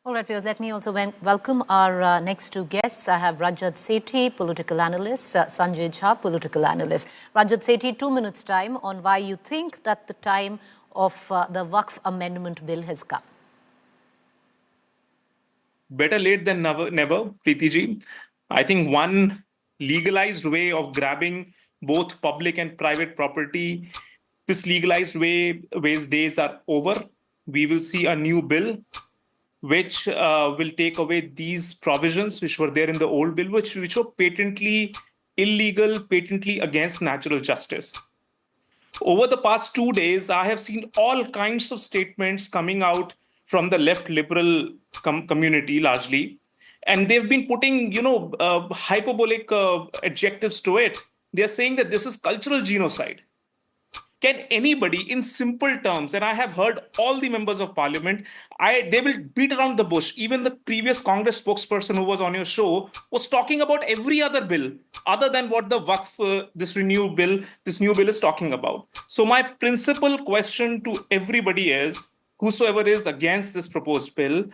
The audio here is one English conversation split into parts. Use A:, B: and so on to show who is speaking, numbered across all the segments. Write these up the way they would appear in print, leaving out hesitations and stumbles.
A: All right, viewers, let me also welcome our next two guests. I have Rajat Sethi, political analyst, Sanjay Jha, political analyst. Rajat Sethi, 2 minutes time on why you think that the time of the Waqf Amendment Bill has come.
B: Better late than never, Preeti ji. I think one legalized way of grabbing both public and private property, this legalized ways days are over. We will see a new bill which will take away these provisions which were there in the old bill, which were patently illegal, patently against natural justice. Over the past 2 days, I have seen all kinds of statements coming out from the left liberal community largely. And they've been putting, hyperbolic adjectives to it. They're saying that this is cultural genocide. Can anybody, in simple terms, and I have heard all the members of parliament, they will beat around the bush. Even the previous Congress spokesperson who was on your show was talking about every other bill other than what the Waqf, this new bill is talking about. So my principal question to everybody is, whosoever is against this proposed bill,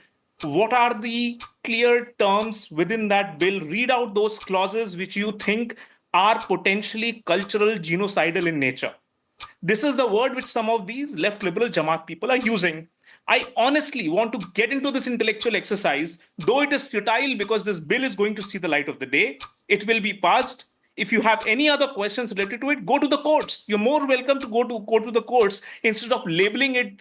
B: what are the clear terms within that bill? Read out those clauses which you think are potentially cultural genocidal in nature. This is the word which some of these left liberal Jamaat people are using. I honestly want to get into this intellectual exercise, though it is futile because this bill is going to see the light of the day. It will be passed. If you have any other questions related to it, go to the courts. You're more welcome to go to the courts instead of labeling it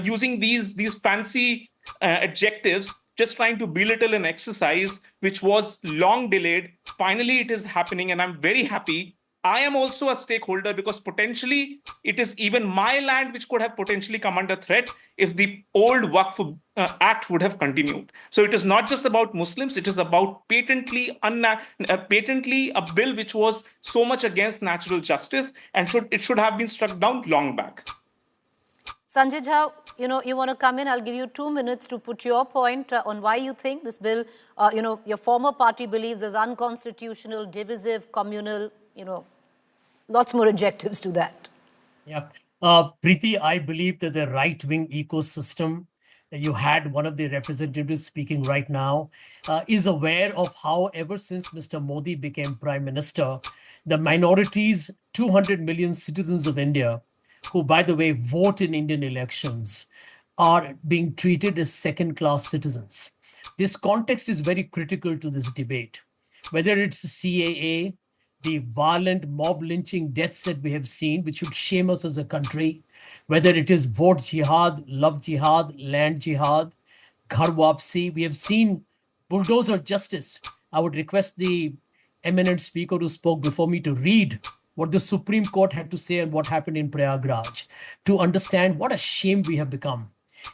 B: using these fancy adjectives, just trying to belittle an exercise which was long delayed. Finally, it is happening, and I'm very happy. I am also a stakeholder because potentially it is even my land which could have potentially come under threat if the old Waqf Act would have continued. So it is not just about Muslims, it is about patently a bill which was so much against natural justice and it should have been struck down long back.
A: Sanjay Jha, you want to come in? I'll give you 2 minutes to put your point on why you think this bill, your former party believes is unconstitutional, divisive, communal, lots more adjectives to that.
C: Yeah. Preeti, I believe that the right-wing ecosystem, you had one of the representatives speaking right now, is aware of how ever since Mr. Modi became Prime Minister, the minorities, 200 million citizens of India, who, by the way, vote in Indian elections, are being treated as second-class citizens. This context is very critical to this debate. Whether it's CAA, the violent mob lynching deaths that we have seen, which should shame us as a country, whether it is vote jihad, love jihad, land jihad, ghar wapsi, we have seen bulldozer justice. I would request the eminent speaker who spoke before me to read what the Supreme Court had to say and what happened in Prayagraj to understand what a shame we have become.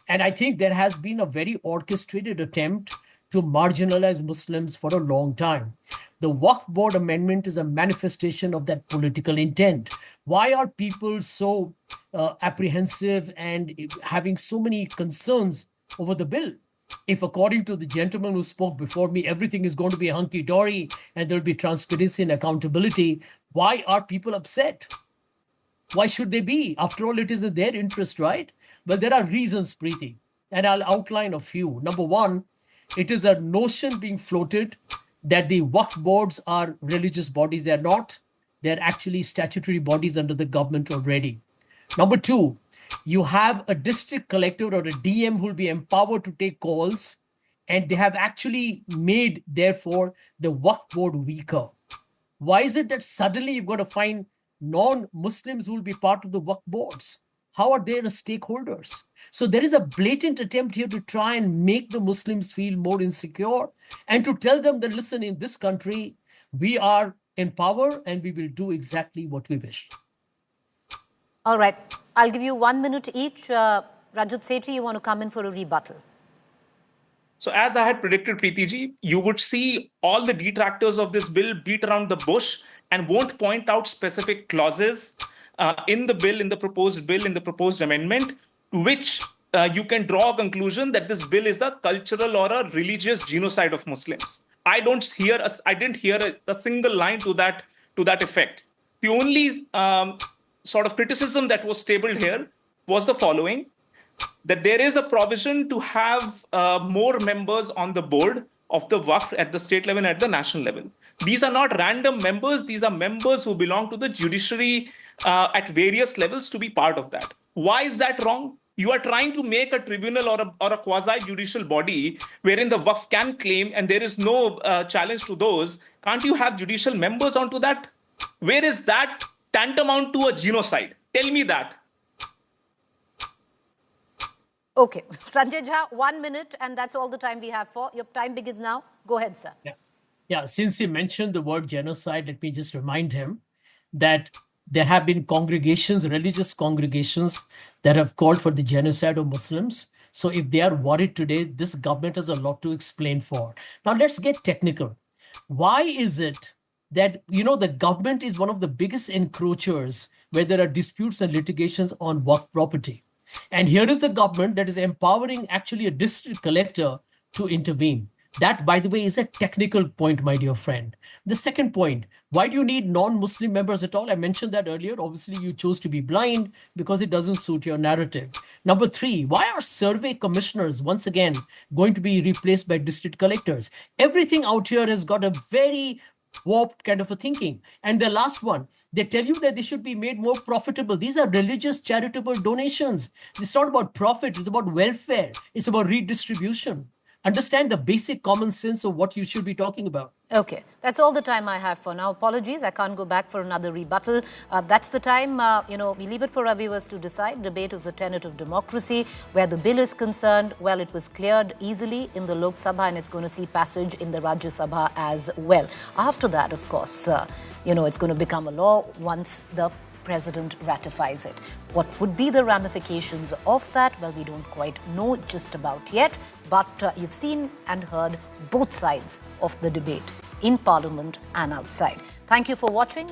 C: And I think there has been a very orchestrated attempt to marginalize Muslims for a long time. The Waqf Board amendment is a manifestation of that political intent. Why are people so apprehensive and having so many concerns over the bill? If, according to the gentleman who spoke before me, everything is going to be hunky-dory and there'll be transparency and accountability, why are people upset? Why should they be? After all, it is in their interest, right? Well, there are reasons, Preeti, and I'll outline a few. Number one, it is a notion being floated that the Waqf boards are religious bodies. They're not. They're actually statutory bodies under the government already. Number two, you have a district collector or a DM who will be empowered to take calls, and they have actually made, therefore, the Waqf board weaker. Why is it that suddenly you've got to find non-Muslims who will be part of the Waqf boards? How are they the stakeholders? So there is a blatant attempt here to try and make the Muslims feel more insecure and to tell them that, listen, in this country, we are in power and we will do exactly what we wish.
A: All right. I'll give you 1 minute each. Rajat Sethi, you want to come in for a rebuttal?
B: So as I had predicted, Preeti ji, you would see all the detractors of this bill beat around the bush and won't point out specific clauses in the bill, in the proposed amendment, which you can draw a conclusion that this bill is a cultural or a religious genocide of Muslims. I didn't hear a single line to that effect. The only sort of criticism that was tabled here was the following: that there is a provision to have more members on the board of the Waqf at the state level and at the national level. These are not random members. These are members who belong to the judiciary at various levels to be part of that. Why is that wrong? You are trying to make a tribunal or a quasi-judicial body wherein the Waqf can claim and there is no challenge to those. Can't you have judicial members onto that? Where is that tantamount to a genocide? Tell me that.
A: Okay. Sanjay Jha, 1 minute, and that's all the time we have for. Your time begins now. Go ahead, sir.
C: Yeah, since he mentioned the word genocide, let me just remind him that there have been congregations, religious congregations, that have called for the genocide of Muslims. So if they are worried today, this government has a lot to explain for. Now let's get technical. Why is it that, the government is one of the biggest encroachers where there are disputes and litigations on Waqf property? And here is a government that is empowering actually a district collector to intervene. That, by the way, is a technical point, my dear friend. The second point, why do you need non-Muslim members at all? I mentioned that earlier. Obviously, you chose to be blind because it doesn't suit your narrative. Number three, why are survey commissioners, once again, going to be replaced by district collectors? Everything out here has got a very warped kind of a thinking. And the last one, they tell you that they should be made more profitable. These are religious charitable donations. It's not about profit. It's about welfare. It's about redistribution. Understand the basic common sense of what you should be talking about.
A: Okay, that's all the time I have for now. Apologies, I can't go back for another rebuttal. That's the time, we leave it for our viewers to decide. Debate is the tenet of democracy. Where the bill is concerned, well, it was cleared easily in the Lok Sabha and it's going to see passage in the Rajya Sabha as well. After that, of course, it's going to become a law once the President ratifies it. What would be the ramifications of that? Well, we don't quite know just about yet, but you've seen and heard both sides of the debate in Parliament and outside. Thank you for watching.